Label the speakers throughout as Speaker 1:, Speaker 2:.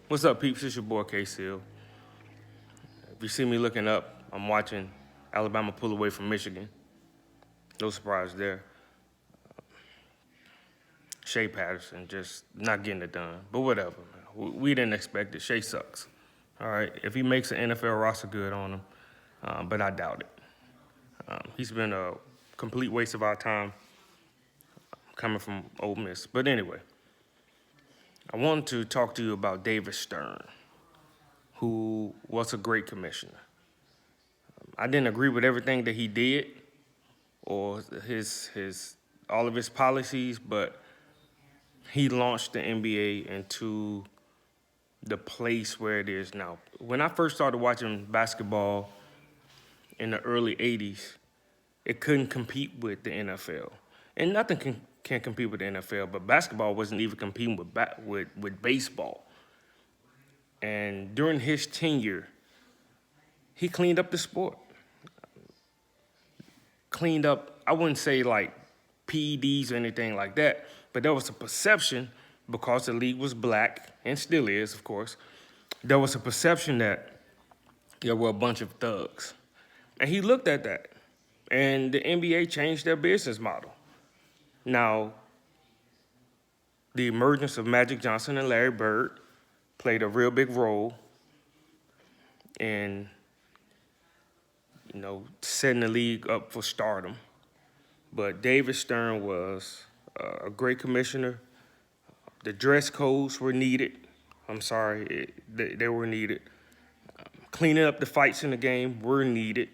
Speaker 1: What's up, peeps? It's your boy K Seal. If you see me looking up, I'm watching Alabama pull away from Michigan. No surprise there. Shea Patterson just not getting it done. But whatever, man. We didn't expect it. Shea sucks. All right. If he makes an NFL roster, good on him. But I doubt it. He's been a complete waste of our time coming from Ole Miss. But anyway, I wanted to talk to you about David Stern, who was a great commissioner. I didn't agree with everything that he did or his all of his policies, but he launched the NBA into the place where it is now. When I first started watching basketball in the early 80s, it couldn't compete with the NFL. And nothing can compete with the NFL, but basketball wasn't even competing with baseball. And during his tenure, he cleaned up the sport. Cleaned up, I wouldn't say like PEDs or anything like that, but there was a perception, because the league was black, and still is, of course, there was a perception that there were a bunch of thugs. And he looked at that, and the NBA changed their business model. Now, the emergence of Magic Johnson and Larry Bird played a real big role in, setting the league up for stardom. But David Stern was a great commissioner. The dress codes were needed. I'm sorry, they were needed. Cleaning up the fights in the game were needed.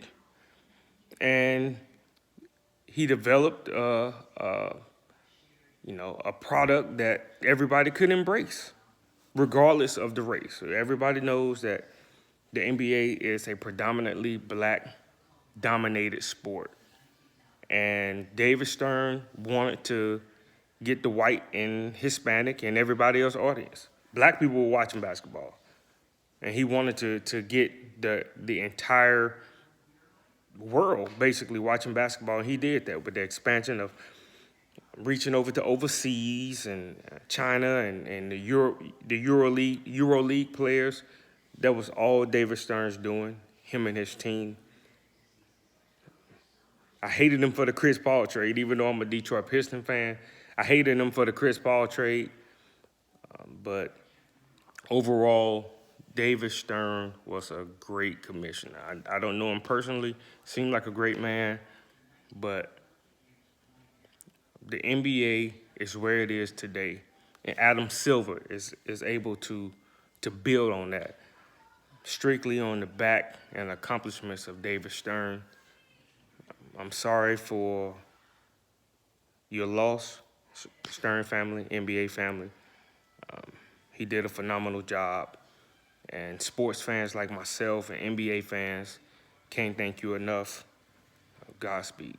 Speaker 1: And he developed, a product that everybody could embrace, regardless of the race. Everybody knows that the NBA is a predominantly black-dominated sport. And David Stern wanted to get the white and Hispanic and everybody else audience. Black people were watching basketball. And he wanted to get the entire world basically watching basketball. And he did that with the expansion of reaching over to overseas and China and the EuroLeague players. That was all David Stern's doing, him and his team. I hated him for the Chris Paul trade, even though I'm a Detroit Piston fan. I hated him for the Chris Paul trade. But overall, David Stern was a great commissioner. I don't know him personally, seemed like a great man, but the NBA is where it is today. And Adam Silver is able to build on that, strictly on the back and accomplishments of David Stern. I'm sorry for your loss, Stern family, NBA family. He did a phenomenal job. And sports fans like myself and NBA fans can't thank you enough. Godspeed.